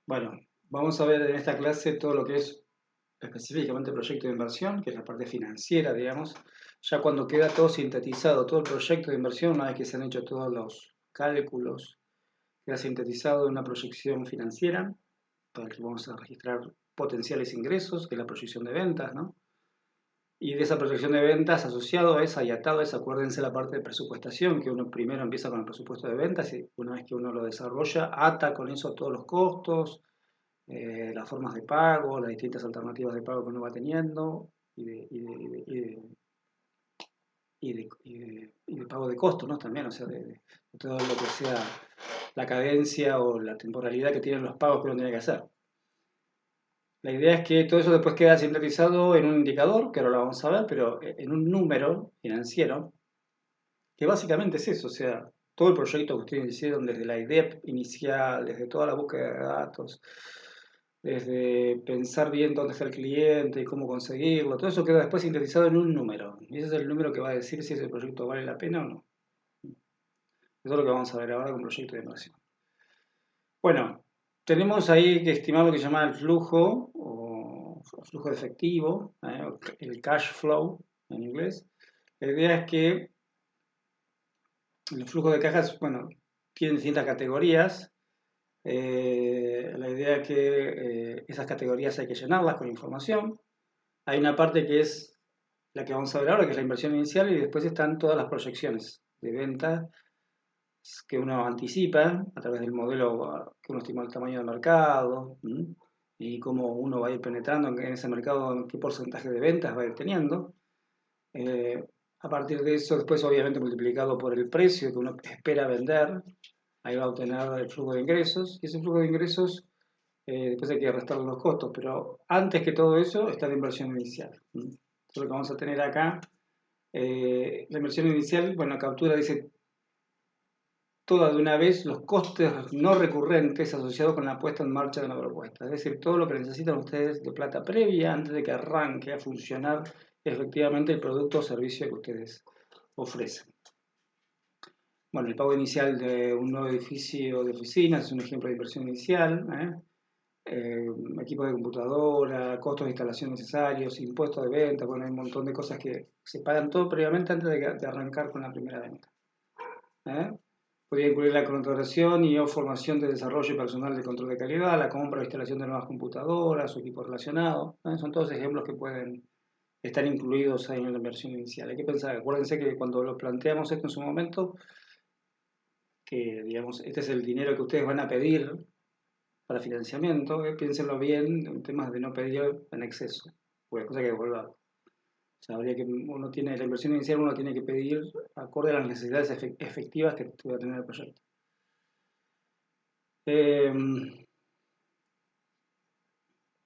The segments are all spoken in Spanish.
Bueno, vamos a ver en esta clase todo lo que es específicamente el proyecto de inversión, que es la parte financiera, digamos. Ya cuando queda todo sintetizado, todo el proyecto de inversión, una vez que se han hecho todos los cálculos, queda sintetizado en una proyección financiera, para el que vamos a registrar potenciales ingresos, que es la proyección de ventas, ¿no? Y de esa proyección de ventas, asociado a esa y atado a esa, acuérdense la parte de presupuestación, que uno primero empieza con el presupuesto de ventas y una vez que uno lo desarrolla, ata con eso todos los costos, las formas de pago, las distintas alternativas de pago que uno va teniendo y de pago de costos, ¿no? También, o sea, de todo lo que sea la cadencia o la temporalidad que tienen los pagos que uno tiene que hacer. La idea es que todo eso después queda sintetizado en un indicador, que ahora lo vamos a ver, pero en un número financiero, que básicamente es eso, o sea, todo el proyecto que ustedes hicieron desde la idea inicial, desde toda la búsqueda de datos, desde pensar bien dónde está el cliente y cómo conseguirlo, todo eso queda después sintetizado en un número. Y ese es el número que va a decir si ese proyecto vale la pena o no. Eso es lo que vamos a ver ahora con proyecto de inversión. Bueno, tenemos ahí que estimar lo que se llama el flujo o flujo de efectivo, el cash flow en inglés. La idea es que el flujo de cajas, bueno, tiene distintas categorías. La idea es que esas categorías hay que llenarlas con información. Hay una parte que es la que vamos a ver ahora, que es la inversión inicial, y después están todas las proyecciones de venta que uno anticipa a través del modelo que uno estima el tamaño del mercado, y cómo uno va a ir penetrando en ese mercado, qué porcentaje de ventas va a ir teniendo. Eh, a partir de eso, después obviamente multiplicado por el precio que uno espera vender, ahí va a obtener el flujo de ingresos, y ese flujo de ingresos después hay que restar los costos, pero antes que todo eso está la inversión inicial. Entonces, lo que vamos a tener acá, la inversión inicial, bueno, captura, dice toda de una vez los costes no recurrentes asociados con la puesta en marcha de una propuesta. Es decir, todo lo que necesitan ustedes de plata previa antes de que arranque a funcionar efectivamente el producto o servicio que ustedes ofrecen. Bueno, el pago inicial de un nuevo edificio de oficinas es un ejemplo de inversión inicial. Eh, Equipo de computadora, costos de instalación necesarios, impuestos de venta, bueno, hay un montón de cosas que se pagan todo previamente antes de arrancar con la primera venta. ¿eh? Podría incluir la contratación y o formación de desarrollo personal de control de calidad, la compra o instalación de nuevas computadoras o equipos relacionados. Son todos ejemplos que pueden estar incluidos ahí en la inversión inicial. Hay que pensar, acuérdense que cuando lo planteamos esto en su momento, que digamos, este es el dinero que ustedes van a pedir para financiamiento, piénsenlo bien en temas de no pedir en exceso, porque cosa que devolver. O sea, habría que, uno tiene, la inversión inicial uno tiene que pedir acorde a las necesidades efectivas que va a tener el proyecto. Eh,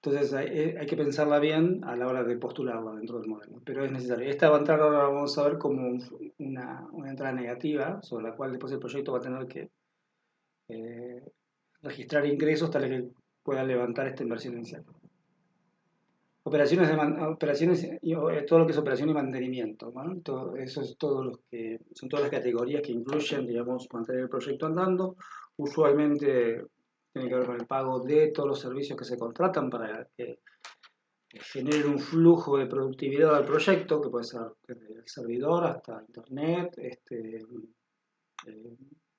entonces hay que pensarla bien a la hora de postularla dentro del modelo, pero es necesario. Esta va a entrar ahora, vamos a ver, como una entrada negativa, sobre la cual después el proyecto va a tener que eh, registrar ingresos tales que pueda levantar esta inversión inicial. Operaciones y todo lo que es operación y mantenimiento, ¿no? Todo, eso es todo lo que son todas las categorías que incluyen, digamos, mantener el proyecto andando. Usualmente tiene que ver con el pago de todos los servicios que se contratan para que generen un flujo de productividad al proyecto, que puede ser desde el servidor hasta internet,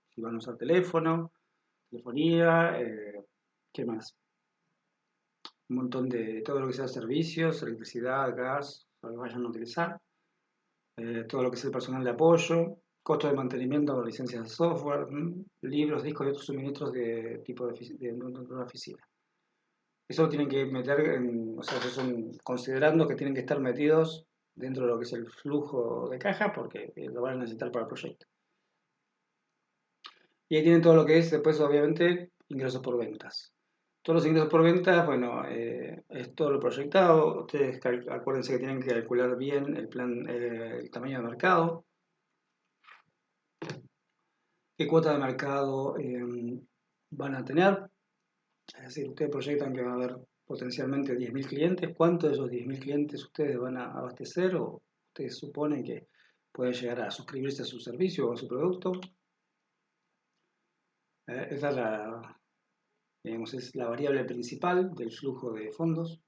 si van a usar teléfono, telefonía, ¿qué más? Un montón de todo lo que sea servicios, electricidad, gas, lo que vayan a utilizar, todo lo que es el personal de apoyo, costos de mantenimiento, licencias de software, libros, discos y otros suministros de tipo de una oficina. Eso lo tienen que meter, o sea, eso son considerando que tienen que estar metidos dentro de lo que es el flujo de caja porque lo van a necesitar para el proyecto. Y ahí tienen todo lo que es, después obviamente, ingresos por ventas. Todos los ingresos por ventas, bueno, es todo lo proyectado. Ustedes acuérdense que tienen que calcular bien el plan, el tamaño de mercado, qué cuota de mercado van a tener. Es decir, ustedes proyectan que va a haber potencialmente 10.000 clientes. ¿Cuántos de esos 10.000 clientes ustedes van a abastecer o ustedes suponen que pueden llegar a suscribirse a su servicio o a su producto? Esa es digamos, es la variable principal del flujo de fondos.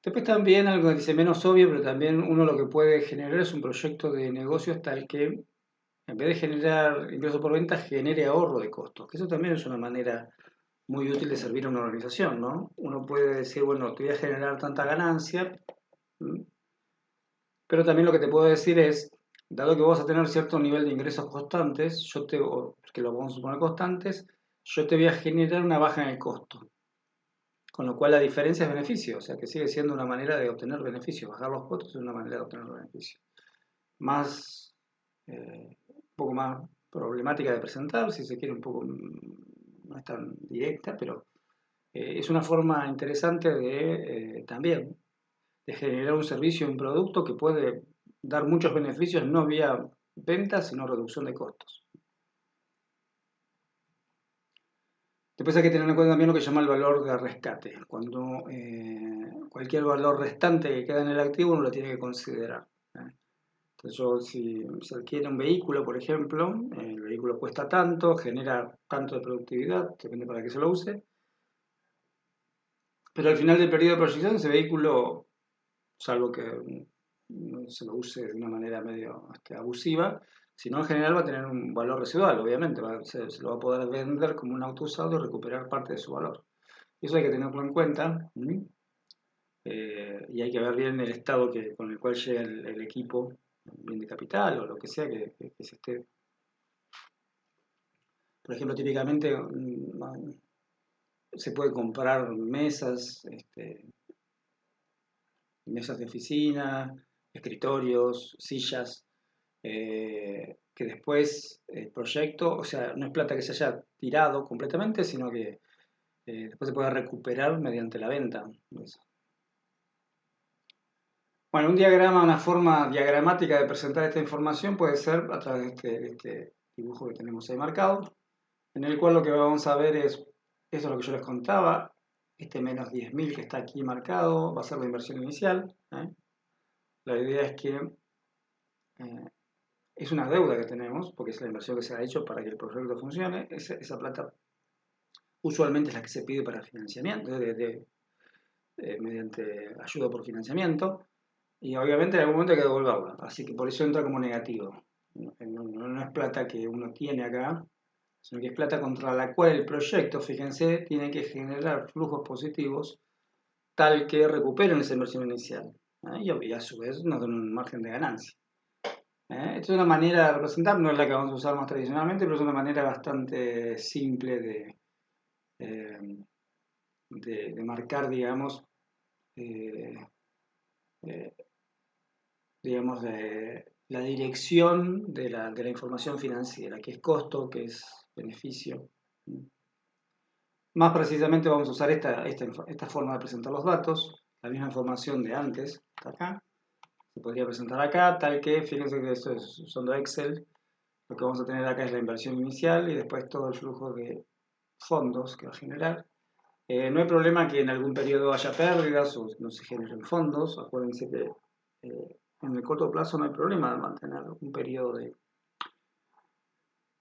Después también algo que dice menos obvio, pero también uno lo que puede generar es un proyecto de negocios tal que en vez de generar ingreso por venta, genere ahorro de costos, que eso también es una manera muy útil de servir a una organización, ¿no? Uno puede decir, bueno, te voy a generar tanta ganancia, pero también lo que te puedo decir es, dado que vos vas a tener cierto nivel de ingresos constantes, o que lo vamos a suponer constantes, yo te voy a generar una baja en el costo. Con lo cual la diferencia es beneficio, o sea que sigue siendo una manera de obtener beneficios. Bajar los costos es una manera de obtener beneficios. Un poco más problemática de presentar, si se quiere, un poco, no es tan directa, pero es una forma interesante de también de generar un servicio, un producto que puede dar muchos beneficios, no vía ventas, sino reducción de costos. Después hay que tener en cuenta también lo que se llama el valor de rescate. Cuando cualquier valor restante que queda en el activo uno lo tiene que considerar. Entonces yo, si se adquiere un vehículo, por ejemplo, el vehículo cuesta tanto, genera tanto de productividad, depende para qué se lo use, pero al final del periodo de proyección ese vehículo, salvo que se lo use de una manera medio abusiva, si no en general va a tener un valor residual, obviamente, se lo va a poder vender como un auto usado y recuperar parte de su valor. Eso hay que tenerlo en cuenta. Y hay que ver bien el estado con el cual llega el equipo, bien de capital o lo que sea que se esté. Por ejemplo, típicamente se puede comprar mesas de oficina, escritorios, sillas, que después el proyecto, o sea, no es plata que se haya tirado completamente, sino que después se puede recuperar mediante la venta. Bueno, un diagrama, una forma diagramática de presentar esta información puede ser a través de este dibujo que tenemos ahí marcado, en el cual lo que vamos a ver es, eso es lo que yo les contaba, este menos 10.000 que está aquí marcado va a ser la inversión inicial. La idea es que es una deuda que tenemos, porque es la inversión que se ha hecho para que el proyecto funcione. Esa plata usualmente es la que se pide para financiamiento, mediante ayuda por financiamiento. Y obviamente en algún momento hay que devolverla, así que por eso entra como negativo. No es plata que uno tiene acá, sino que es plata contra la cual el proyecto, fíjense, tiene que generar flujos positivos tal que recuperen esa inversión inicial. Y a su vez nos dan un margen de ganancia. Esta es una manera de representar, no es la que vamos a usar más tradicionalmente, pero es una manera bastante simple eh, de marcar, digamos, eh, eh, la dirección de la información financiera, que es costo, que es beneficio. Más precisamente vamos a usar esta forma de presentar los datos, la misma información de antes, hasta acá, se podría presentar acá, tal que, fíjense que esto es usando Excel, lo que vamos a tener acá es la inversión inicial y después todo el flujo de fondos que va a generar. No hay problema que en algún periodo haya pérdidas o no se generen fondos, acuérdense que en el corto plazo no hay problema de mantener un periodo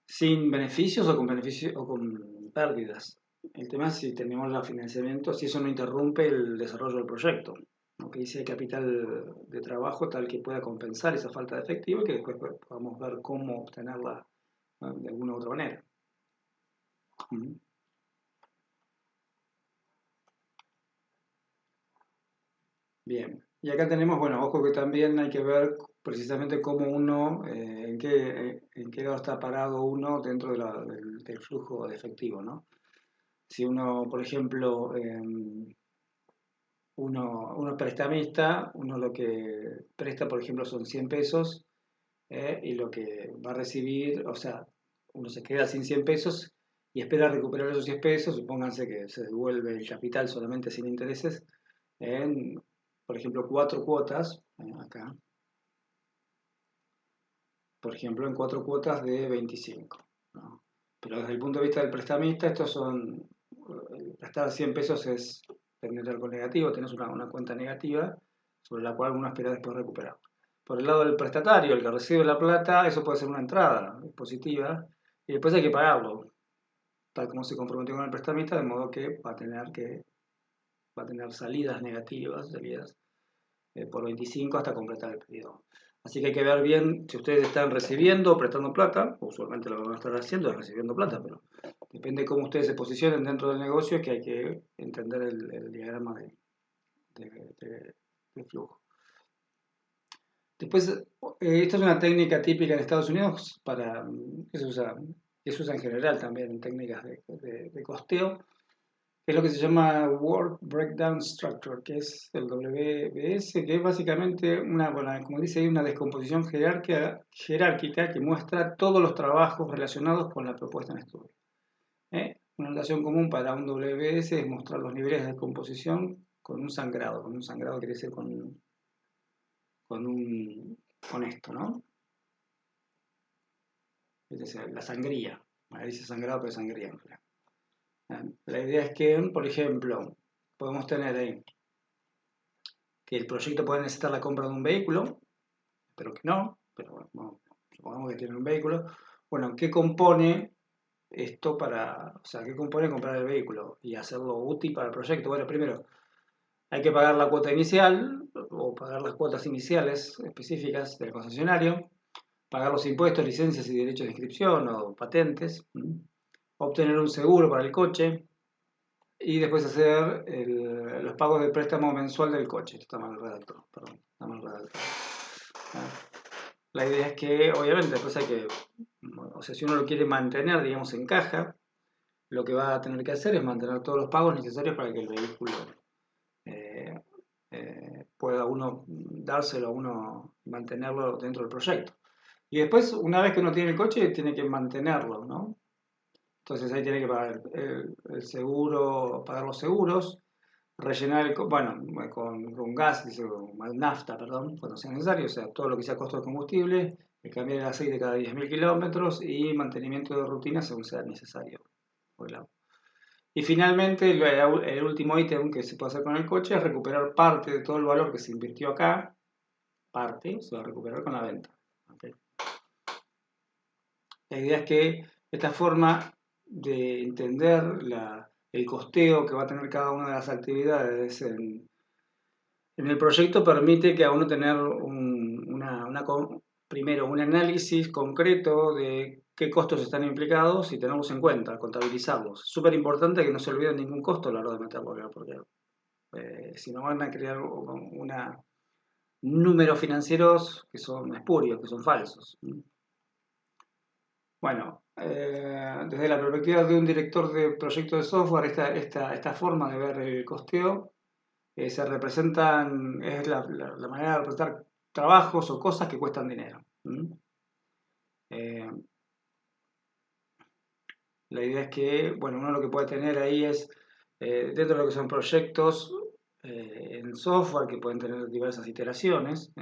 sin beneficios o con beneficios o con pérdidas. El tema es si tenemos el financiamiento, si eso no interrumpe el desarrollo del proyecto, ¿no? Que dice capital de trabajo tal que pueda compensar esa falta de efectivo y que después podamos ver cómo obtenerla, ¿no? De alguna u otra manera. Bien, y acá tenemos, bueno, ojo que también hay que ver precisamente cómo uno, en qué lado está parado uno dentro del flujo de efectivo, ¿no? Si uno, por ejemplo, uno es prestamista, uno lo que presta, por ejemplo, son 100 pesos, y lo que va a recibir, o sea, uno se queda sin 100 pesos y espera recuperar esos 100 pesos, supónganse que se devuelve el capital solamente sin intereses, en, por ejemplo, 4 cuotas, acá, por ejemplo, en 4 cuotas de 25, ¿no? Pero desde el punto de vista del prestamista, prestar 100 pesos es tener algo negativo, tenés una cuenta negativa sobre la cual uno espera después recuperar. Por el lado del prestatario, el que recibe la plata, eso puede ser una entrada positiva y después hay que pagarlo. tal como se comprometió con el prestamista, de modo que va a tener salidas negativas, salidas por 25 hasta completar el periodo. Así que hay que ver bien si ustedes están recibiendo o prestando plata. Usualmente lo que van a estar haciendo es recibiendo plata, pero depende de cómo ustedes se posicionen dentro del negocio, es que hay que entender el diagrama de flujo. Después, esta es una técnica típica en Estados Unidos que se usa en general también en técnicas de costeo, que es lo que se llama Work Breakdown Structure, que es el WBS, que es básicamente como dice ahí, una descomposición jerárquica que muestra todos los trabajos relacionados con la propuesta en estudio. Una notación común para un WBS es mostrar los niveles de descomposición con un sangrado. Con un sangrado quiere decir con esto, ¿no? Es decir, la sangría. Ahí dice sangrado, pero es sangría en realidad. La idea es que, por ejemplo, podemos tener ahí que el proyecto puede necesitar la compra de un vehículo, pero que no, pero bueno, supongamos que tiene un vehículo. Bueno, ¿qué compone esto qué compone comprar el vehículo y hacerlo útil para el proyecto? Bueno, primero, hay que pagar la cuota inicial o pagar las cuotas iniciales específicas del concesionario, pagar los impuestos, licencias y derechos de inscripción o patentes, obtener un seguro para el coche y después hacer los pagos del préstamo mensual del coche. Esto está mal redactado, perdón, está mal redactado. La idea es que, obviamente, después o sea, si uno lo quiere mantener, digamos, en caja, lo que va a tener que hacer es mantener todos los pagos necesarios para que el vehículo pueda uno dárselo a uno, mantenerlo dentro del proyecto. Y después, una vez que uno tiene el coche, tiene que mantenerlo, ¿no? Entonces ahí tiene que pagar el seguro, pagar los seguros, rellenar con gas, con nafta, perdón, cuando sea necesario, o sea, todo lo que sea costo de combustible, cambiar el aceite cada 10.000 kilómetros y mantenimiento de rutina según sea necesario. Y finalmente, el último ítem que se puede hacer con el coche es recuperar parte de todo el valor que se invirtió acá, parte se va a recuperar con la venta. ¿Okay? La idea es que esta forma de entender el costeo que va a tener cada una de las actividades en el proyecto permite que a uno tener primero un análisis concreto de qué costos están implicados y tenerlos en cuenta, contabilizarlos. Súper importante que no se olviden ningún costo a la hora de meterlo acá, porque si no van a crear números financieros que son espurios, que son falsos. Bueno, desde la perspectiva de un director de proyecto de software, esta forma de ver el costeo es la manera de representar trabajos o cosas que cuestan dinero. La idea es que, bueno, uno lo que puede tener ahí es, dentro de lo que son proyectos en software, que pueden tener diversas iteraciones,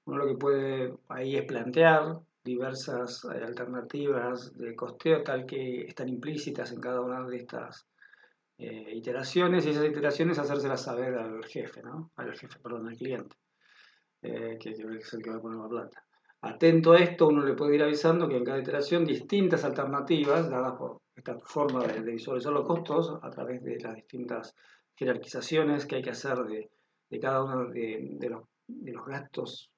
uno lo que puede ahí es plantear diversas alternativas de costeo tal que están implícitas en cada una de estas iteraciones, y esas iteraciones hacérselas saber al jefe, ¿no? Al cliente, que es el que va a poner la plata. Atento a esto, uno le puede ir avisando que en cada iteración distintas alternativas, dadas por esta forma de visualizar los costos a través de las distintas jerarquizaciones que hay que hacer de cada uno de los gastos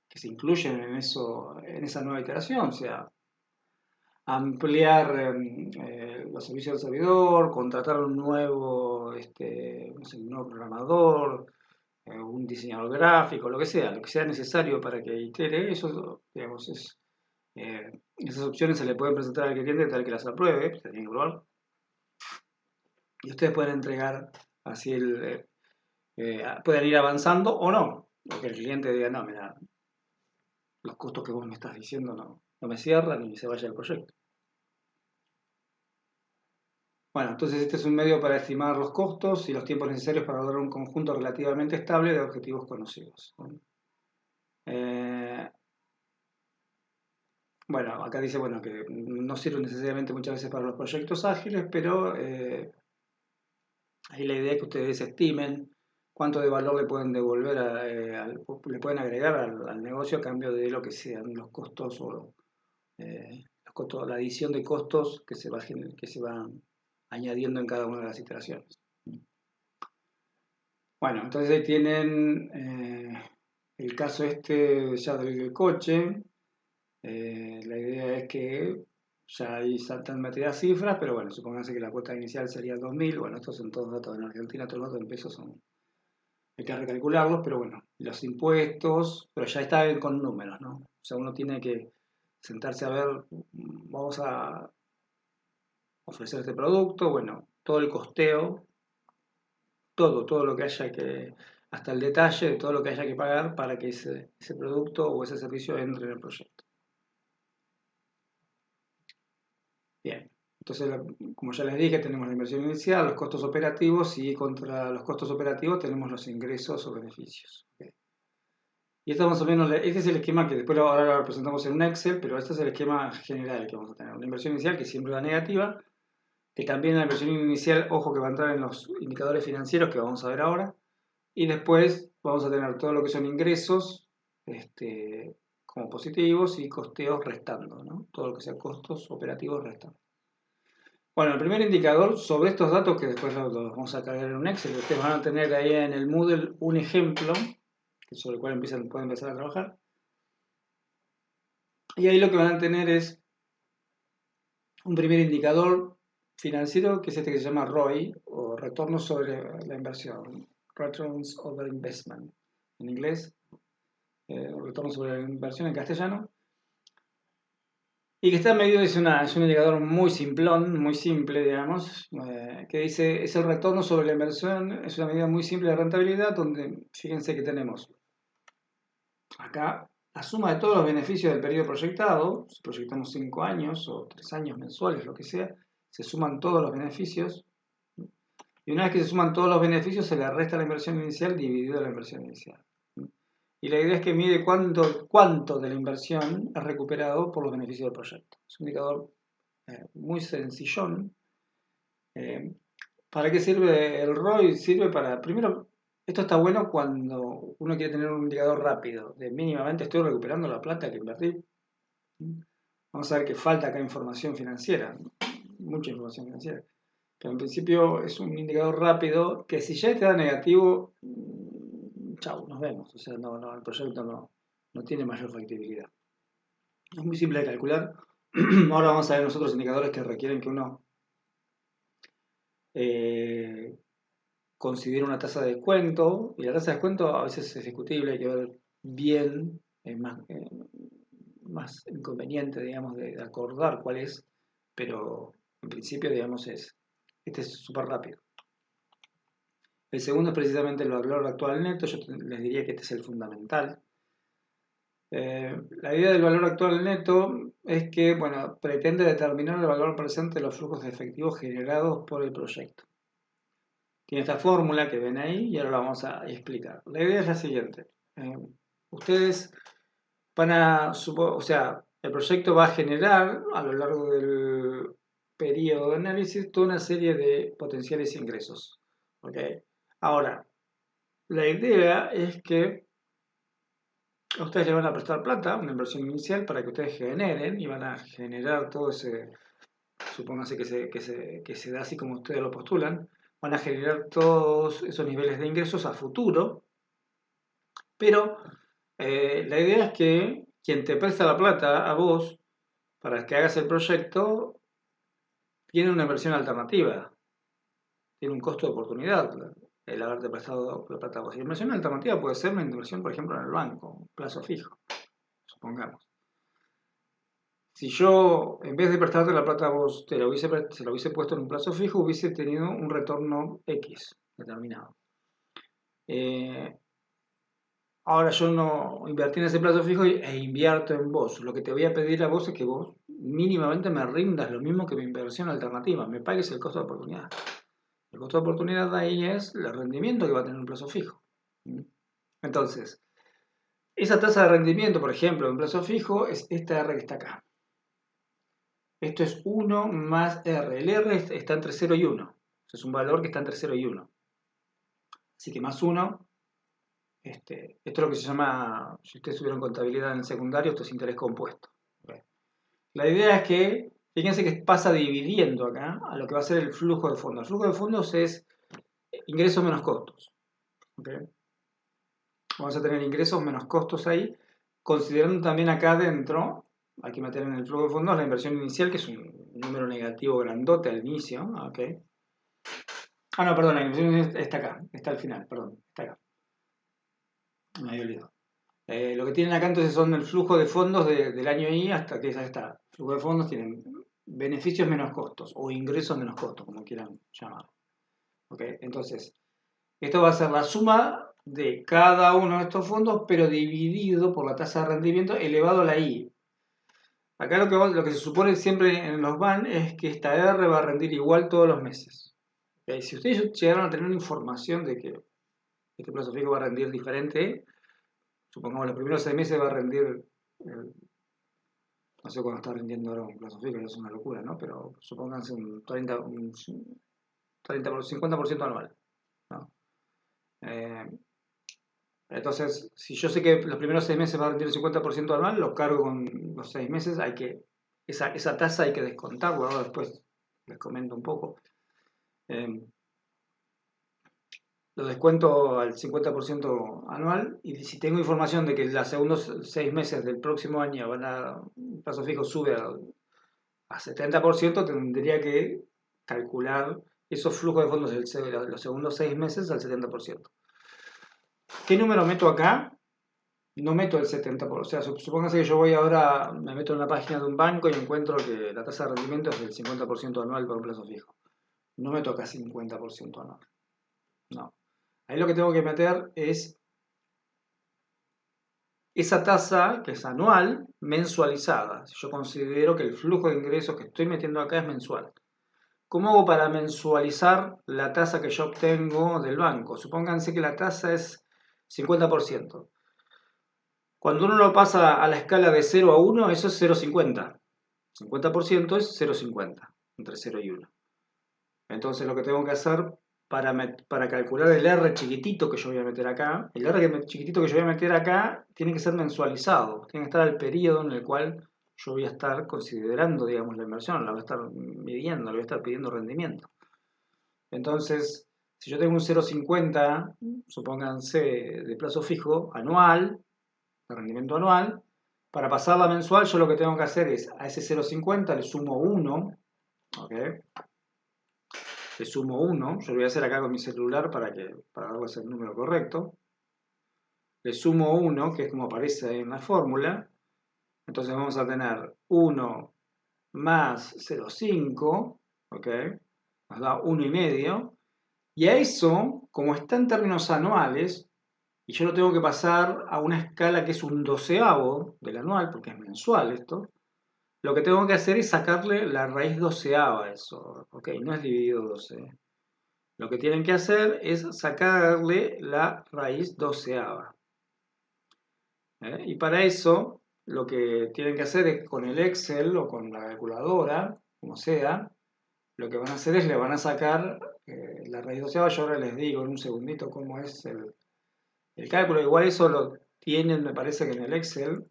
que se incluyen en esa nueva iteración, o sea, ampliar los servicios del servidor, contratar un nuevo, no sé, un nuevo programador, un diseñador gráfico, lo que sea necesario para que itere, eso, digamos, esas opciones se le pueden presentar al cliente tal que las apruebe, se tienen que probar, y ustedes pueden entregar así pueden ir avanzando o no, o que el cliente diga, no, mira, los costos que vos me estás diciendo no me cierran y se vaya el proyecto. Bueno, entonces este es un medio para estimar los costos y los tiempos necesarios para lograr un conjunto relativamente estable de objetivos conocidos. Bueno, acá dice bueno, que no sirve necesariamente muchas veces para los proyectos ágiles, pero ahí la idea es que ustedes estimen cuánto de valor le pueden devolver, le pueden agregar al negocio a cambio de lo que sean los costos la adición de costos que se va añadiendo en cada una de las iteraciones. Bueno, entonces ahí tienen el caso este ya del coche. La idea es que ya ahí saltan materias cifras, pero bueno, supónganse que la cuota inicial sería 2.000. Bueno, estos son todos datos en Argentina, todos los datos en pesos hay que recalcularlos, pero bueno, los impuestos, pero ya está con números, ¿no? O sea, uno tiene que sentarse a ver, vamos a ofrecer este producto, bueno, todo el costeo, todo lo que haya que, hasta el detalle de todo lo que haya que pagar para que ese producto o ese servicio entre en el proyecto. Bien, entonces, como ya les dije, tenemos la inversión inicial, los costos operativos y contra los costos operativos tenemos los ingresos o beneficios. ¿Okay? Y esto más o menos, este es el esquema que después ahora lo representamos en un Excel, pero este es el esquema general que vamos a tener. Una inversión inicial que siempre va negativa, que también la inversión inicial, ojo que va a entrar en los indicadores financieros que vamos a ver ahora, y después vamos a tener todo lo que son ingresos como positivos y costeos restando, ¿no? Todo lo que sea costos operativos restando. Bueno, el primer indicador sobre estos datos, que después los vamos a cargar en un Excel, ustedes van a tener ahí en el Moodle un ejemplo sobre el cual pueden empezar a trabajar. Y ahí lo que van a tener es un primer indicador financiero, que es este que se llama ROI, o retorno sobre la inversión, Returns Over Investment, en inglés, retorno sobre la inversión en castellano, y que está medido, es un indicador muy simplón, muy simple, digamos, que dice, es el retorno sobre la inversión, es una medida muy simple de rentabilidad, donde fíjense que tenemos acá la suma de todos los beneficios del periodo proyectado, si proyectamos 5 años o 3 años mensuales, lo que sea, se suman todos los beneficios, y una vez que se suman todos los beneficios, se le resta la inversión inicial dividido la inversión inicial. Y la idea es que mide cuánto de la inversión es recuperado por los beneficios del proyecto. Es un indicador muy sencillón. ¿Para qué sirve el ROI? Sirve para, primero, esto está bueno cuando uno quiere tener un indicador rápido, de mínimamente estoy recuperando la plata que invertí. Vamos a ver que falta acá información financiera, mucha información financiera. Pero en principio es un indicador rápido que si ya está negativo, chau, nos vemos. O sea, el proyecto no tiene mayor factibilidad. Es muy simple de calcular. Ahora vamos a ver nosotros indicadores que requieren que uno considere una tasa de descuento. Y la tasa de descuento a veces es discutible, hay que ver bien, es más inconveniente, digamos, de acordar cuál es, pero en principio, digamos, este es súper rápido. El segundo es precisamente el valor actual neto, yo les diría que este es el fundamental. La idea del valor actual neto es que, bueno, pretende determinar el valor presente de los flujos de efectivo generados por el proyecto. Tiene esta fórmula que ven ahí y ahora la vamos a explicar. La idea es la siguiente. Ustedes van a, o sea, el proyecto va a generar a lo largo del periodo de análisis toda una serie de potenciales ingresos. ¿Okay? Ahora, la idea es que a ustedes le van a prestar plata, una inversión inicial, para que ustedes generen y van a generar todo ese, supóngase que se da así como ustedes lo postulan, van a generar todos esos niveles de ingresos a futuro, pero la idea es que quien te presta la plata a vos para que hagas el proyecto tiene una inversión alternativa, tiene un costo de oportunidad el haberte prestado la plata a vos. Y la inversión alternativa puede ser una inversión, por ejemplo, en el banco, un plazo fijo, supongamos. Si yo, en vez de prestarte la plata a vos, se la hubiese puesto en un plazo fijo, hubiese tenido un retorno X determinado. Ahora yo no invertí en ese plazo fijo e invierto en vos. Lo que te voy a pedir a vos es que vos mínimamente me rindas lo mismo que mi inversión alternativa, me pagues el costo de oportunidad. El costo de oportunidad de ahí es el rendimiento que va a tener un plazo fijo. Entonces, esa tasa de rendimiento, por ejemplo, en un plazo fijo, es esta R que está acá. Esto es 1 más R. El R está entre 0 y 1. Es un valor que está entre 0 y 1. Así que más 1. Esto es lo que se llama, si ustedes tuvieron contabilidad en el secundario, esto es interés compuesto. La idea es que, fíjense que pasa dividiendo acá a lo que va a ser el flujo de fondos. El flujo de fondos es ingresos menos costos. ¿Okay? Vamos a tener ingresos menos costos ahí, considerando también acá adentro, hay que meter en el flujo de fondos la inversión inicial, que es un número negativo grandote al inicio. ¿Okay? Ah, no, perdón, la inversión inicial está acá, está al final, perdón, está acá. Me había olvidado. Lo que tienen acá entonces son el flujo de fondos del año I hasta que ya está. El flujo de fondos tienen beneficios menos costos o ingresos menos costos, como quieran llamarlo. ¿Okay? Entonces, esto va a ser la suma de cada uno de estos fondos, pero dividido por la tasa de rendimiento elevado a la I. Acá lo que se supone siempre en los BAN es que esta R va a rendir igual todos los meses. ¿Okay? Si ustedes llegaron a tener una información de que este plazo fijo va a rendir diferente, supongamos los primeros 6 meses va a rendir, no sé cuándo está rindiendo ahora un plazo fijo, es una locura, ¿no? Pero supónganse un 50% anual, ¿no? Entonces, si yo sé que los primeros 6 meses va a rendir el 50% anual, lo cargo con los 6 meses, esa tasa hay que descontarla, ahora después les comento un poco. Lo descuento al 50% anual y si tengo información de que los segundos 6 meses del próximo año el plazo fijo sube a 70%, tendría que calcular esos flujos de fondos de los segundos 6 meses al 70%. ¿Qué número meto acá? No meto el 70%. O sea, supóngase que yo voy ahora, me meto en la página de un banco y encuentro que la tasa de rendimiento es del 50% anual por un plazo fijo. No meto acá 50% anual. No. Ahí lo que tengo que meter es esa tasa que es anual mensualizada. Si yo considero que el flujo de ingresos que estoy metiendo acá es mensual. ¿Cómo hago para mensualizar la tasa que yo obtengo del banco? Supónganse que la tasa es 50%. Cuando uno lo pasa a la escala de 0 a 1, eso es 0,50. 50% es 0,50, entre 0 y 1. Entonces lo que tengo que hacer para calcular el R chiquitito que yo voy a meter acá, el R chiquitito que yo voy a meter acá tiene que ser mensualizado, tiene que estar al periodo en el cual yo voy a estar considerando, digamos, la inversión, la voy a estar midiendo, le voy a estar pidiendo rendimiento. Entonces, si yo tengo un 0,50, supónganse, de plazo fijo, anual, de rendimiento anual, para pasarla mensual yo lo que tengo que hacer es a ese 0,50 le sumo 1, ¿ok? Le sumo 1, yo lo voy a hacer acá con mi celular para darles el número correcto. Le sumo 1, que es como aparece ahí en la fórmula. Entonces vamos a tener 1 más 0,5, ¿ok? Nos da 1,5. Y a eso, como está en términos anuales, y yo lo tengo que pasar a una escala que es un doceavo del anual, porque es mensual esto, lo que tengo que hacer es sacarle la raíz doceava a eso, ¿ok? No es dividido 12. Lo que tienen que hacer es sacarle la raíz doceava. Y para eso, lo que tienen que hacer es con el Excel o con la calculadora, como sea, lo que van a hacer es le van a sacar la raíz doceava. Yo ahora les digo en un segundito cómo es el cálculo. Igual eso lo tienen, me parece que en el Excel,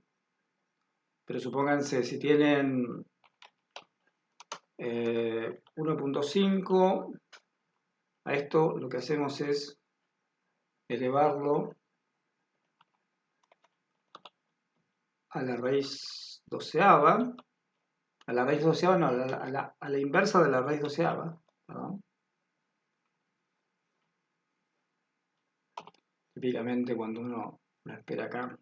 pero supónganse, si tienen 1,5, a esto lo que hacemos es elevarlo a la raíz doceava, no, a la inversa de la raíz doceava, ¿no? Típicamente cuando uno lo espera acá.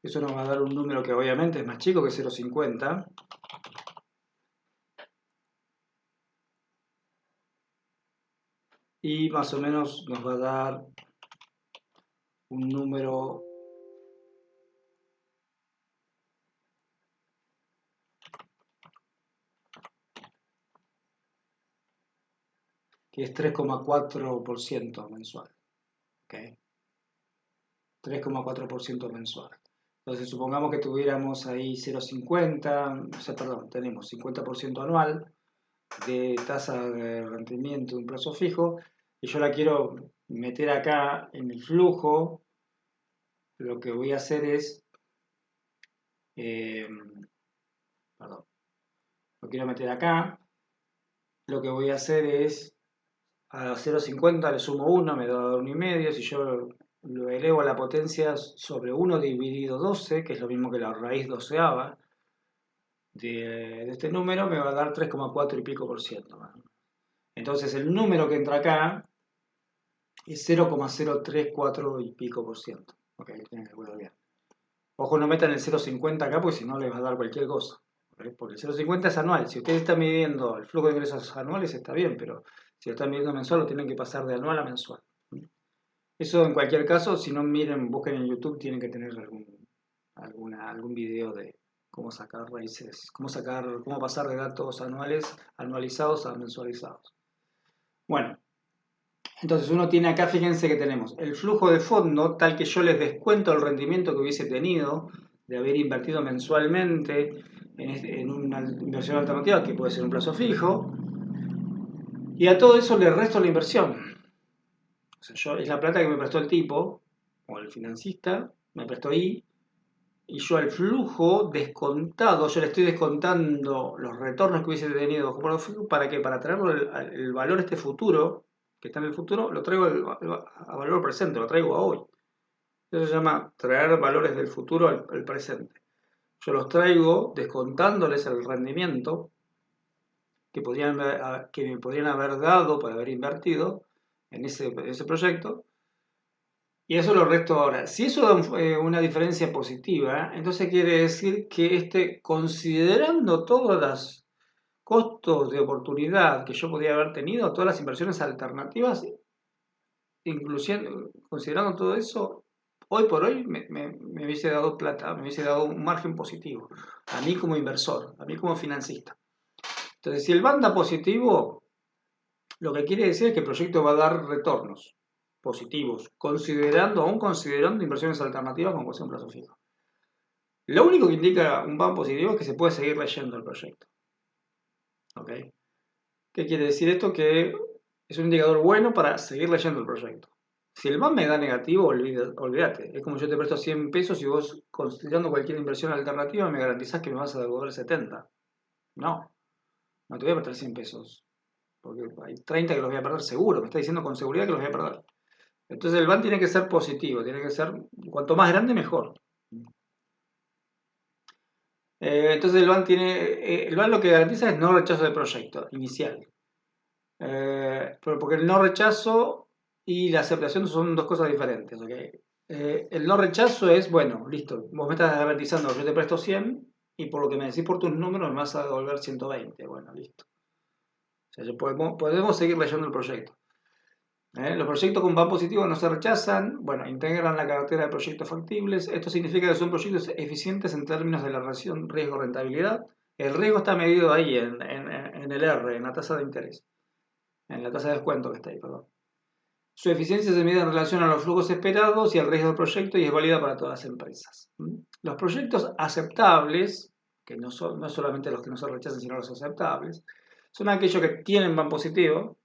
Eso nos va a dar un número que obviamente es más chico que 0,50. Y más o menos nos va a dar un número que es 3,4% mensual. ¿Okay? 3,4% mensual. Entonces, supongamos que tuviéramos ahí 0,50, o sea, perdón, tenemos 50% anual de tasa de rendimiento de un plazo fijo, y yo la quiero meter acá en el flujo. Lo que voy a hacer es, eh, perdón, lo quiero meter acá. Lo que voy a hacer es, a 0,50 le sumo 1, me da 1,5. Si yo lo elevo a la potencia sobre 1 dividido 12, que es lo mismo que la raíz doceava de este número, me va a dar 3,4 y pico por ciento. Entonces el número que entra acá es 0,034 y pico por ciento. Ok, tienen que cuidar bien. Ojo, no metan el 0,50 acá porque si no les va a dar cualquier cosa. ¿Okay? Porque el 0,50 es anual. Si ustedes están midiendo el flujo de ingresos anuales está bien, pero si lo están midiendo mensual lo tienen que pasar de anual a mensual. Eso en cualquier caso, si no miren, busquen en YouTube, tienen que tener algún video de cómo sacar raíces, cómo pasar de datos anualizados a mensualizados. Bueno, entonces uno tiene acá, fíjense que tenemos el flujo de fondo, tal que yo les descuento el rendimiento que hubiese tenido de haber invertido mensualmente en una inversión alternativa, que puede ser un plazo fijo, y a todo eso le resto la inversión. O sea, es la plata que me prestó el tipo, o el financista, me prestó ahí, y yo al flujo descontado, yo le estoy descontando los retornos que hubiese tenido ¿para qué? Para traerlo el valor este futuro, que está en el futuro, lo traigo a valor presente, lo traigo a hoy. Eso se llama traer valores del futuro al presente. Yo los traigo descontándoles el rendimiento que me podrían haber dado por haber invertido en ese proyecto, y eso lo resto ahora. Si eso da una diferencia positiva, entonces quiere decir que considerando todos los costos de oportunidad que yo podía haber tenido, todas las inversiones alternativas, incluyendo, considerando todo eso, hoy por hoy me hubiese dado plata, me hubiese dado un margen positivo, a mí como inversor, a mí como financista. Entonces, si el BAN da positivo, lo que quiere decir es que el proyecto va a dar retornos positivos, aún considerando inversiones alternativas como puede ser un plazo fijo. Lo único que indica un BAN positivo es que se puede seguir leyendo el proyecto. ¿Ok? ¿Qué quiere decir esto? Que es un indicador bueno para seguir leyendo el proyecto. Si el BAN me da negativo, olvídate. Es como yo te presto 100 pesos y vos, considerando cualquier inversión alternativa, me garantizás que me vas a devolver 70. No, no te voy a prestar 100 pesos. Porque hay 30 que los voy a perder seguro. Me está diciendo con seguridad que los voy a perder. Entonces el BAN tiene que ser positivo, tiene que ser cuanto más grande mejor. Entonces el BAN lo que garantiza es no rechazo de proyecto inicial. Porque el no rechazo y la aceptación son dos cosas diferentes. ¿Okay? El no rechazo es, bueno, listo, vos me estás garantizando que yo te presto 100 y por lo que me decís por tus números me vas a devolver 120. Bueno, listo. O sea, podemos seguir leyendo el proyecto. Los proyectos con BAN positivo no se rechazan, bueno, integran la cartera de proyectos factibles. Esto significa que son proyectos eficientes en términos de la relación riesgo-rentabilidad. El riesgo está medido ahí en el R, en la tasa de interés, en la tasa de descuento que está ahí, perdón. Su eficiencia se mide en relación a los flujos esperados y al riesgo del proyecto y es válida para todas las empresas. Los proyectos aceptables, que no solamente los que no se rechazan, sino los aceptables, son aquellos que tienen BAN positivo,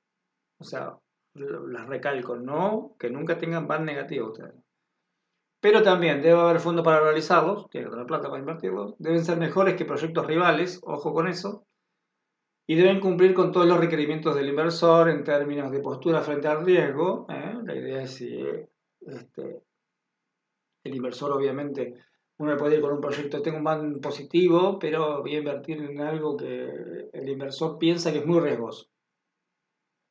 o sea, las recalco, no que nunca tengan BAN negativo ustedes. Pero también debe haber fondo para realizarlos, tiene que tener plata para invertirlos, deben ser mejores que proyectos rivales, ojo con eso, y deben cumplir con todos los requerimientos del inversor en términos de postura frente al riesgo. La idea es si el inversor obviamente, uno puede ir con un proyecto, tengo un BAN positivo, pero voy a invertir en algo que el inversor piensa que es muy riesgoso.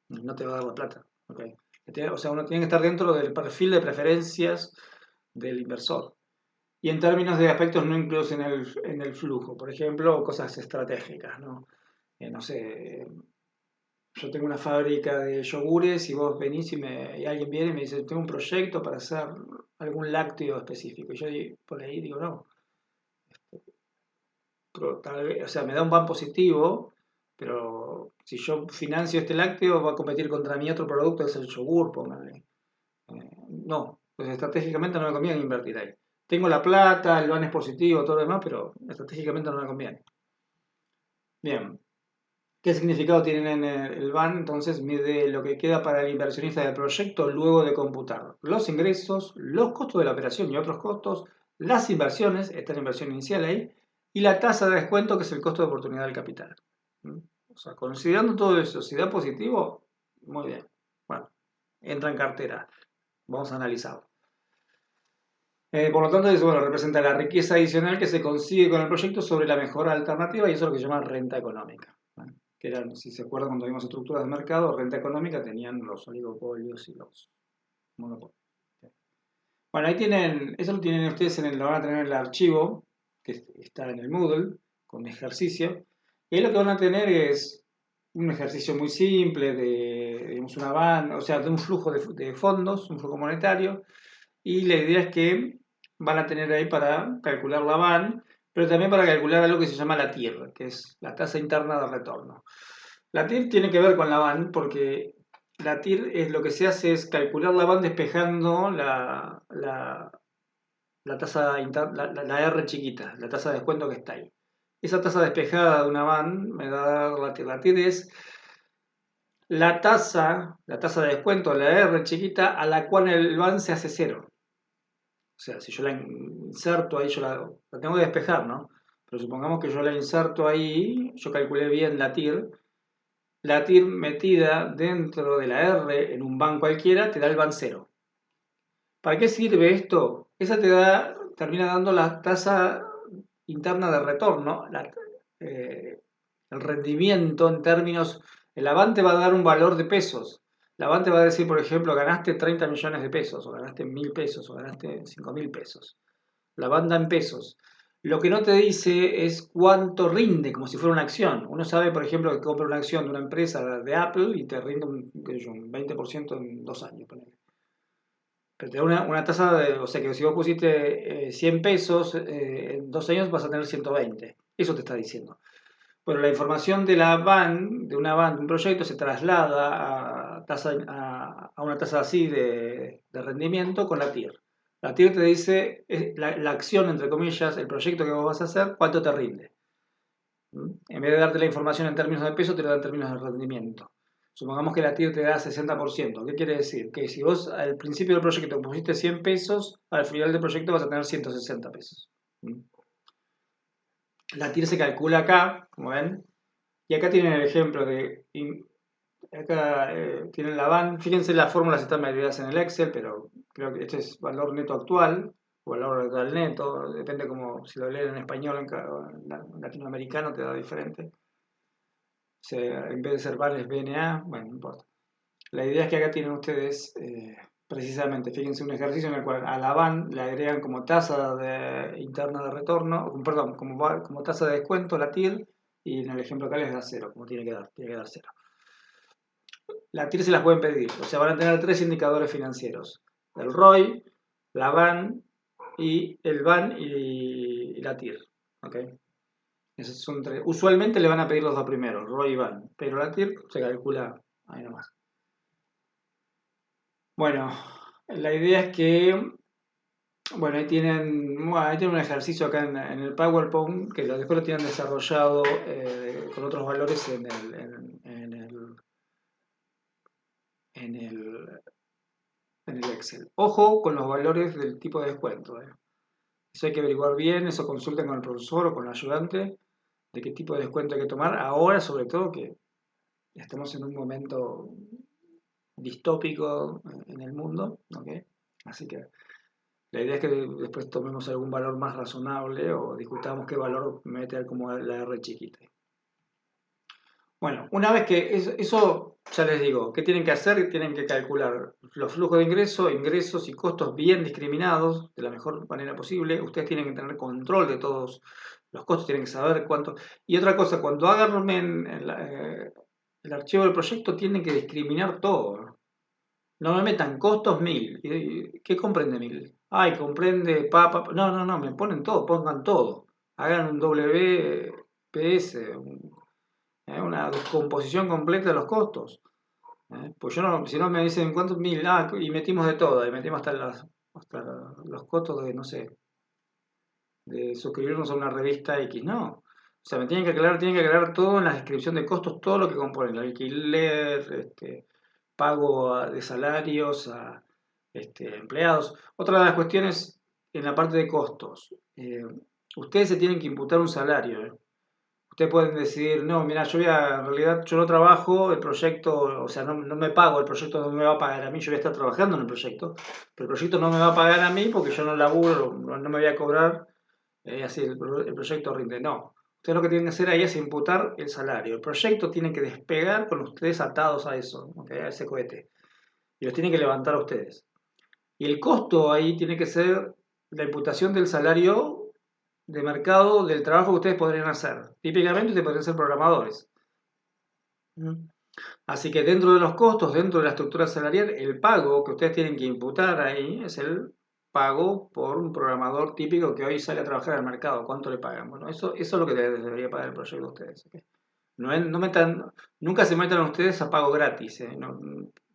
No te va a dar la plata. ¿Okay? O sea, uno tiene que estar dentro del perfil de preferencias del inversor. Y en términos de aspectos no incluidos en el flujo, por ejemplo, cosas estratégicas, ¿no? No sé, yo tengo una fábrica de yogures y vos venís y alguien viene y me dice, tengo un proyecto para hacer algún lácteo específico. Y yo por ahí digo, no, pero tal vez, o sea, me da un BAN positivo, pero si yo financio este lácteo va a competir contra mi otro producto, que es el yogur, póngale. No, pues estratégicamente no me conviene invertir ahí. tengo la plata, el van es positivo, todo lo demás, pero estratégicamente no me conviene. Bien. ¿Qué significado tiene en el van? Entonces mide lo que queda para el inversionista del proyecto luego de computar los ingresos, los costos de la operación y otros costos, las inversiones, esta es la inversión inicial ahí, y la tasa de descuento que es el costo de oportunidad del capital. ¿Mm? O sea, considerando todo eso, si da positivo, muy bien. Bueno, entra en cartera. Vamos a analizarlo. Por lo tanto, eso bueno, representa la riqueza adicional que se consigue con el proyecto sobre la mejor alternativa y eso es lo que se llama renta económica. ¿Vale? Que eran, si se acuerdan cuando vimos estructuras de mercado, renta económica tenían los oligopolios y los monopolios. Bueno, ahí tienen, eso lo tienen ustedes, lo van a tener en el archivo, que está en el Moodle, con ejercicio. Y ahí lo que van a tener es un ejercicio muy simple de, digamos, una van, o sea, de un flujo de fondos, un flujo monetario, y la idea es que van a tener ahí para calcular la van, pero también para calcular algo que se llama la TIR, que es la tasa interna de retorno. La TIR tiene que ver con la van porque la TIR es lo que se hace es calcular la van despejando la tasa la R chiquita, la tasa de descuento que está ahí. Esa tasa despejada de una van me da la TIR. La TIR es la tasa de descuento, la R chiquita, a la cual el van se hace cero. O sea, si yo la inserto ahí, yo la tengo que despejar, ¿no? Pero supongamos que yo la inserto ahí, yo calculé bien la TIR metida dentro de la R en un van cualquiera te da el van cero. ¿Para qué sirve esto? Esa termina dando la tasa interna de retorno, el rendimiento en términos, el Avante va a dar un valor de pesos. El Avante va a decir, por ejemplo, ganaste 30 millones de pesos, o ganaste 1000 pesos, o ganaste 5000 pesos. La banda en pesos. Lo que no te dice es cuánto rinde, como si fuera una acción. Uno sabe, por ejemplo, que compra una acción de una empresa de Apple y te rinde un 20% en 2 años. Pero te da una tasa de, o sea que si vos pusiste 100 pesos, en 2 años vas a tener 120. Eso te está diciendo. Bueno, la información de la van, de una van, de un proyecto, se traslada a una tasa así de rendimiento con la TIR. La TIR te dice la acción, entre comillas, el proyecto que vos vas a hacer, cuánto te rinde. ¿Mm? En vez de darte la información en términos de peso, te lo da en términos de rendimiento. Supongamos que la TIR te da 60%. ¿Qué quiere decir? Que si vos al principio del proyecto pusiste 100 pesos, al final del proyecto vas a tener 160 pesos. ¿Mm? La TIR se calcula acá, como ven, y acá tienen el ejemplo acá tienen la van, fíjense las fórmulas están medidas en el Excel, pero creo que este es valor neto actual, o valor actual neto, depende como si lo leen en español o en latinoamericano te da diferente. En vez de ser van es BNA, bueno, no importa. La idea es que acá tienen ustedes precisamente, fíjense, un ejercicio en el cual a la van le agregan como tasa interna de retorno, perdón, como tasa de descuento la TIR, y en el ejemplo acá les da cero, como tiene que dar cero. La TIR se las pueden pedir, o sea, van a tener 3 indicadores financieros: el ROI, la van y el van y la TIR. ¿Okay? Esos son tres. Usualmente le van a pedir los dos primeros, ROI y van, pero la TIR se calcula ahí nomás. Bueno, la idea es que, bueno, ahí tienen un ejercicio acá en el PowerPoint que después lo tienen desarrollado con otros valores en el en el Excel. Ojo con los valores del tipo de descuento. Eso hay que averiguar bien, eso consulten con el profesor o con el ayudante de qué tipo de descuento hay que tomar. Ahora, sobre todo, que estamos en un momento distópico en el mundo, ¿okay? Así que la idea es que después tomemos algún valor más razonable o discutamos qué valor meter como la R chiquita. Bueno, una vez que eso, ya les digo, ¿qué tienen que hacer? Tienen que calcular los flujos de ingresos y costos bien discriminados de la mejor manera posible. Ustedes tienen que tener control de todos los costos, tienen que saber cuánto. Y otra cosa, cuando hagan el archivo del proyecto, tienen que discriminar todo. No me metan costos 1000. ¿Qué comprende 1000? Ay, comprende papa. No, me ponen todo, pongan todo. Hagan un WPS, una descomposición completa de los costos. Pues yo no, si no me dicen cuántos 1000, y metimos de todo, y metimos hasta los costos de, no sé, suscribirnos a una revista X, no. O sea, me tienen que aclarar todo en la descripción de costos, todo lo que compone, el alquiler, pago de salarios a empleados. Otra de las cuestiones en la parte de costos. Ustedes se tienen que imputar un salario. Ustedes pueden decidir, no, mira, en realidad yo no trabajo, el proyecto, o sea, no me pago, el proyecto no me va a pagar a mí, yo voy a estar trabajando en el proyecto, pero el proyecto no me va a pagar a mí porque yo no laburo, no me voy a cobrar, así el proyecto rinde. No, ustedes lo que tienen que hacer ahí es imputar el salario. El proyecto tiene que despegar con ustedes atados a eso, ¿ok? A ese cohete, y los tienen que levantar a ustedes. Y el costo ahí tiene que ser la imputación del salario de mercado del trabajo que ustedes podrían hacer. Típicamente ustedes podrían ser programadores. Así que dentro de los costos, dentro de la estructura salarial, el pago que ustedes tienen que imputar ahí es el pago por un programador típico que hoy sale a trabajar al mercado. ¿Cuánto le pagan? Bueno, eso es lo que debería pagar el proyecto de ustedes. ¿Okay? Nunca se metan ustedes a pago gratis.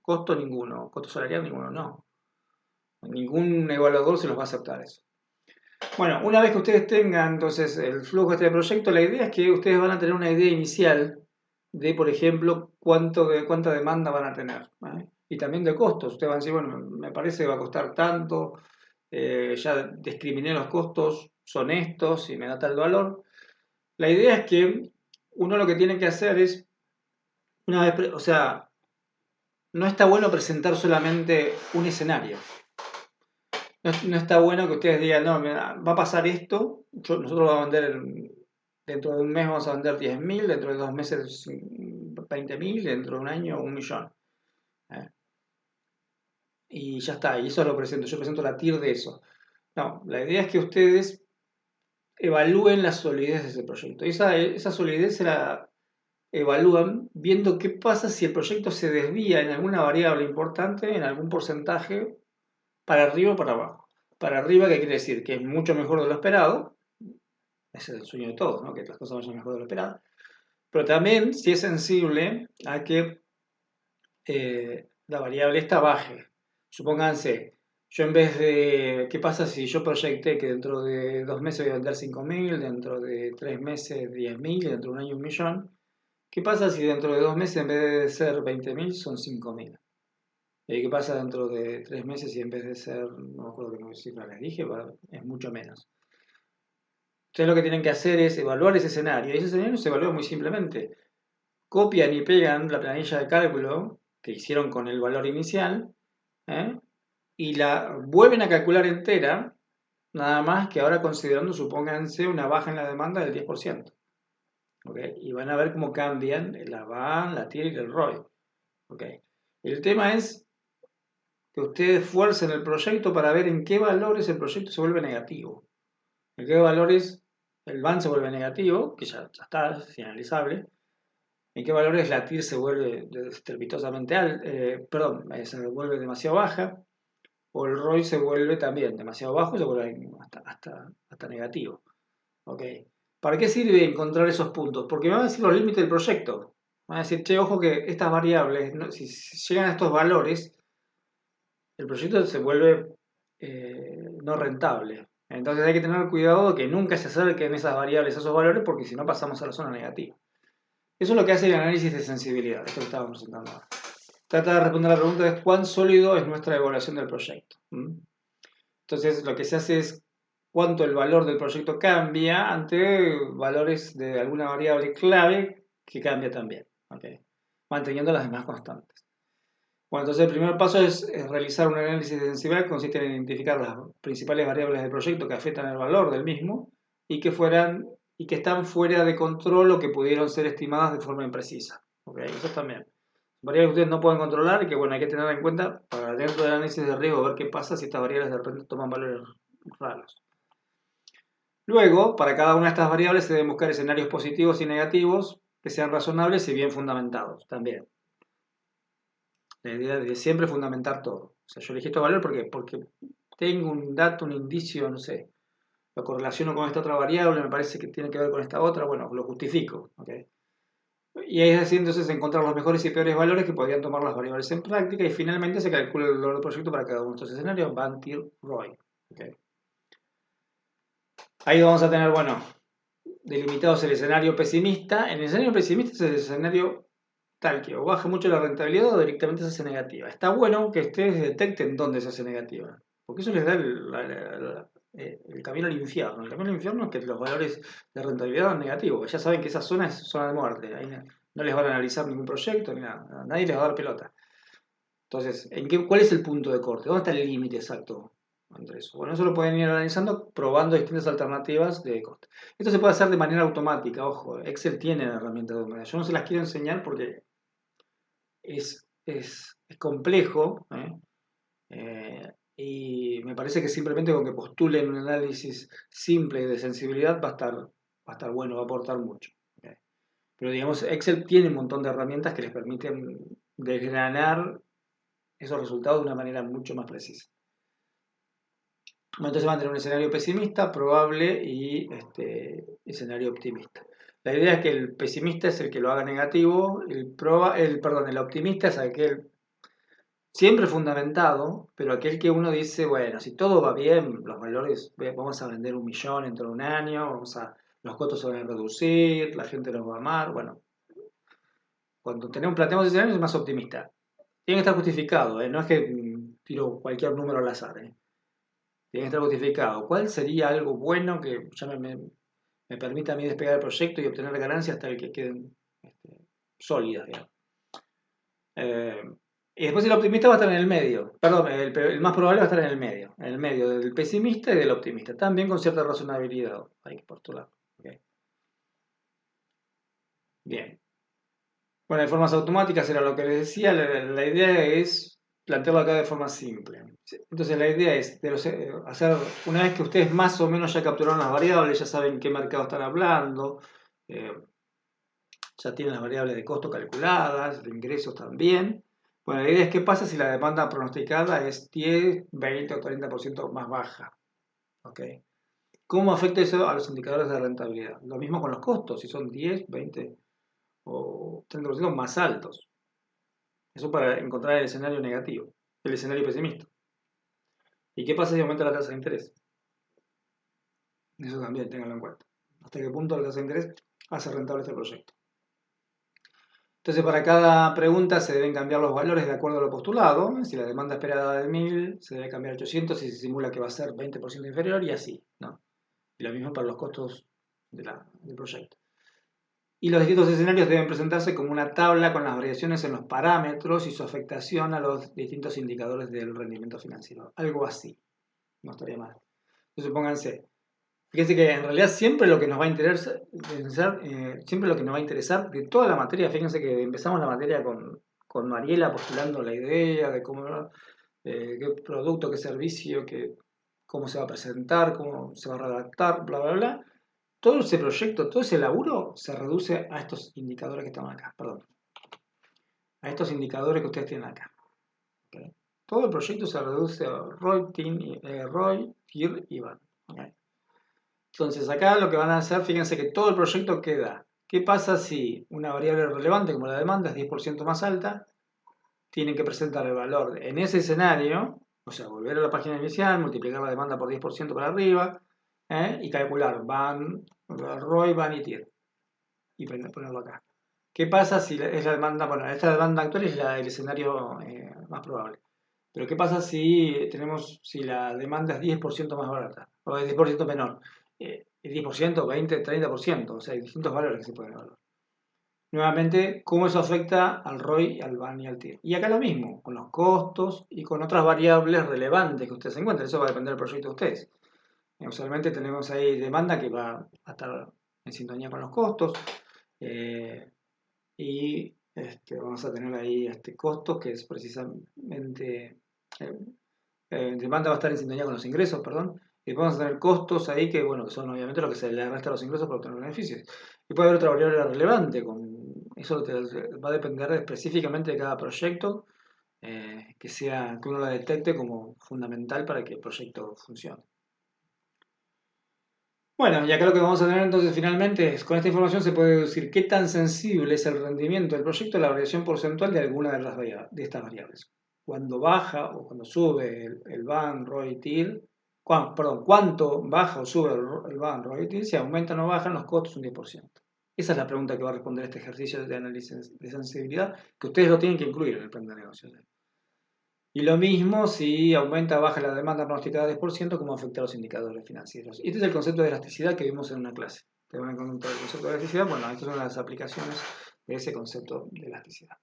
Costo ninguno, costo salarial ninguno, no. Ningún evaluador se los va a aceptar eso. Bueno, una vez que ustedes tengan entonces el flujo de este proyecto, la idea es que ustedes van a tener una idea inicial de, por ejemplo, cuánta demanda van a tener, ¿vale? Y también de costos. Ustedes van a decir, bueno, me parece que va a costar tanto, ya discriminé los costos, son estos y me da tal valor. La idea es que uno lo que tiene que hacer es, o sea, no está bueno presentar solamente un escenario. No está bueno que ustedes digan, no, mira, va a pasar esto, nosotros vamos a vender, dentro de un mes vamos a vender 10.000, dentro de 2 meses 20.000, dentro de un año 1.000.000. ¿eh? Y ya está, y eso lo presento, yo presento la TIR de eso. No, la idea es que ustedes evalúen la solidez de ese proyecto. Esa solidez se la evalúan viendo qué pasa si el proyecto se desvía en alguna variable importante, en algún porcentaje, para arriba o para abajo. Para arriba, ¿qué quiere decir? Que es mucho mejor de lo esperado. Ese es el sueño de todos, ¿no? Que las cosas vayan mejor de lo esperado. Pero también si es sensible a que la variable esta baje. Supónganse, yo en vez de, ¿qué pasa si yo proyecté que dentro de 2 meses voy a vender 5.000, dentro de 3 meses 10.000, dentro de un año 1.000.000? ¿Qué pasa si dentro de 2 meses en vez de ser 20.000 son 5.000? ¿Y qué pasa dentro de 3 meses y en vez de ser, no me acuerdo qué cifra les dije, es mucho menos? Ustedes lo que tienen que hacer es evaluar ese escenario. Y ese escenario se evalúa muy simplemente. Copian y pegan la planilla de cálculo que hicieron con el valor inicial, ¿eh? Y la vuelven a calcular entera, nada más que ahora considerando, supónganse, una baja en la demanda del 10%. ¿Okay? Y van a ver cómo cambian la VAN, la TIR y el ROI. ¿Okay? El tema es que ustedes fuercen el proyecto para ver en qué valores el proyecto se vuelve negativo. En qué valores el VAN se vuelve negativo, que ya está, es finalizable. En qué valores la TIR se vuelve estrepitosamente se vuelve demasiado baja, o el ROI se vuelve también demasiado bajo y se vuelve hasta negativo. ¿Okay? ¿Para qué sirve encontrar esos puntos? Porque me van a decir los límites del proyecto. Van a decir, che, ojo que estas variables, ¿no? Si llegan a estos valores, el proyecto se vuelve no rentable. Entonces hay que tener cuidado de que nunca se acerquen esas variables a esos valores porque si no pasamos a la zona negativa. Eso es lo que hace el análisis de sensibilidad, esto que estábamos presentando ahora. Trata de responder la pregunta de cuán sólido es nuestra evaluación del proyecto. Entonces lo que se hace es cuánto el valor del proyecto cambia ante valores de alguna variable clave que cambia también, ¿okay? Manteniendo las demás constantes. Bueno, entonces el primer paso es realizar un análisis de sensibilidad que consiste en identificar las principales variables del proyecto que afectan el valor del mismo y que están fuera de control o que pudieron ser estimadas de forma imprecisa. ¿Okay? Eso también. Variables que ustedes no pueden controlar y que bueno, hay que tener en cuenta para dentro del análisis de riesgo ver qué pasa si estas variables de repente toman valores raros. Luego, para cada una de estas variables se deben buscar escenarios positivos y negativos que sean razonables y bien fundamentados también. La idea de siempre fundamentar todo. O sea, yo elegí estos valores porque tengo un dato, un indicio, no sé, lo correlaciono con esta otra variable, me parece que tiene que ver con esta otra, bueno, lo justifico. ¿Okay? Y ahí es así entonces encontrar los mejores y peores valores que podrían tomar las variables en práctica y finalmente se calcula el valor del proyecto para cada uno de estos escenarios, VAN, TIR, ROI. ¿Okay? Ahí vamos a tener, bueno, delimitados el escenario pesimista. En el escenario pesimista es el escenario tal que o baja mucho la rentabilidad o directamente se hace negativa. Está bueno que ustedes detecten dónde se hace negativa, porque eso les da el camino al infierno. El camino al infierno es que los valores de rentabilidad son negativos. Ya saben que esa zona es zona de muerte. Ahí no les van a analizar ningún proyecto ni nada. Nadie les va a dar pelota. Entonces, ¿cuál es el punto de corte? ¿Dónde está el límite exacto entre eso? Bueno, eso lo pueden ir analizando probando distintas alternativas de corte. Esto se puede hacer de manera automática, ojo. Excel tiene herramientas de automática. Yo no se las quiero enseñar porque es complejo, ¿eh? Y me parece que simplemente con que postulen un análisis simple de sensibilidad va a estar bueno, va a aportar mucho. ¿Ok? Pero digamos, Excel tiene un montón de herramientas que les permiten desgranar esos resultados de una manera mucho más precisa. Bueno, entonces van a tener un escenario pesimista, probable y escenario optimista. La idea es que el pesimista es el que lo haga negativo, el optimista es aquel siempre fundamentado, pero aquel que uno dice, bueno, si todo va bien, los valores, vamos a vender 1 millón dentro de un año, los costos se van a reducir, la gente nos va a amar, bueno, cuando planteamos ese escenario es más optimista. Tiene que estar justificado, no es que tiro cualquier número al azar, tiene que estar justificado. ¿Cuál sería algo bueno que ya me permita a mí despegar el proyecto y obtener ganancias hasta el que queden sólidas, digamos? Eh, y después el optimista va a estar en el medio. Perdón, el más probable va a estar en el medio del pesimista y del optimista. También con cierta razonabilidad. Hay que postular. Okay. Bien. Bueno, de formas automáticas era lo que les decía. La idea es plantearlo acá de forma simple. Entonces la idea es hacer, una vez que ustedes más o menos ya capturaron las variables, ya saben qué mercado están hablando, eh, ya tienen las variables de costo calculadas, de ingresos también. Bueno, la idea es qué pasa si la demanda pronosticada es 10, 20 o 30% más baja. ¿Ok? ¿Cómo afecta eso a los indicadores de rentabilidad? Lo mismo con los costos, si son 10, 20 o 30% más altos. Eso para encontrar el escenario negativo, el escenario pesimista. ¿Y qué pasa si aumenta la tasa de interés? Eso también ténganlo en cuenta. ¿Hasta qué punto la tasa de interés hace rentable este proyecto? Entonces, para cada pregunta se deben cambiar los valores de acuerdo a lo postulado. Si la demanda esperada es de 1000, se debe cambiar a 800 y se simula que va a ser 20% inferior y así, ¿no? Y lo mismo para los costos del proyecto. Y los distintos escenarios deben presentarse como una tabla con las variaciones en los parámetros y su afectación a los distintos indicadores del rendimiento financiero. Algo así. No estaría mal. Entonces, pónganse. Fíjense que en realidad siempre lo que nos va a interesar, siempre lo que nos va a interesar de toda la materia, fíjense que empezamos la materia con Mariela postulando la idea de cómo, qué producto, qué servicio, cómo se va a presentar, cómo se va a redactar, bla, bla, bla. Todo ese proyecto, todo ese laburo se reduce a estos indicadores que están acá, perdón, a estos indicadores que ustedes tienen acá. ¿Okay? Todo el proyecto se reduce a ROI, TIR y VAN. ¿Okay? Entonces acá lo que van a hacer, fíjense que todo el proyecto queda. ¿Qué pasa si una variable relevante como la demanda es 10% más alta? Tienen que presentar el valor en ese escenario, o sea, volver a la página inicial, multiplicar la demanda por 10% para arriba, y calcular ROI, van y TIR, y ponerlo acá. ¿Qué pasa si es la demanda? Bueno, esta demanda actual es el escenario más probable. Pero ¿qué pasa si la demanda es 10% más barata? O es 10% menor. 10%, 20, 30%. O sea, hay distintos valores que se pueden evaluar. Nuevamente, ¿cómo eso afecta al ROI, al VAN y al TIR? Y acá lo mismo, con los costos y con otras variables relevantes que ustedes encuentren. Eso va a depender del proyecto de ustedes. Usualmente tenemos ahí demanda que va a estar en sintonía con los costos. Y vamos a tener ahí costos que es precisamente eh, demanda va a estar en sintonía con los ingresos, perdón, y vamos a tener costos ahí que, bueno, que son obviamente lo que se le resta a los ingresos para obtener beneficios. Y puede haber otra variable relevante, eso va a depender específicamente de cada proyecto, que uno la detecte como fundamental para que el proyecto funcione. Bueno, y acá lo que vamos a tener entonces finalmente es, con esta información se puede deducir qué tan sensible es el rendimiento del proyecto a la variación porcentual de alguna de estas variables. Cuando baja o cuando sube el VAN, ROI, TIR, ¿Cuánto baja o sube el Van Royalty? Si aumenta o no bajan los costos un 10%. Esa es la pregunta que va a responder este ejercicio de análisis de sensibilidad, que ustedes lo tienen que incluir en el plan de negocio. Y lo mismo si aumenta o baja la demanda pronosticada 10%, cómo afecta a los indicadores financieros. Y este es el concepto de elasticidad que vimos en una clase. ¿Te van a encontrar el concepto de elasticidad? Bueno, estas son las aplicaciones de ese concepto de elasticidad.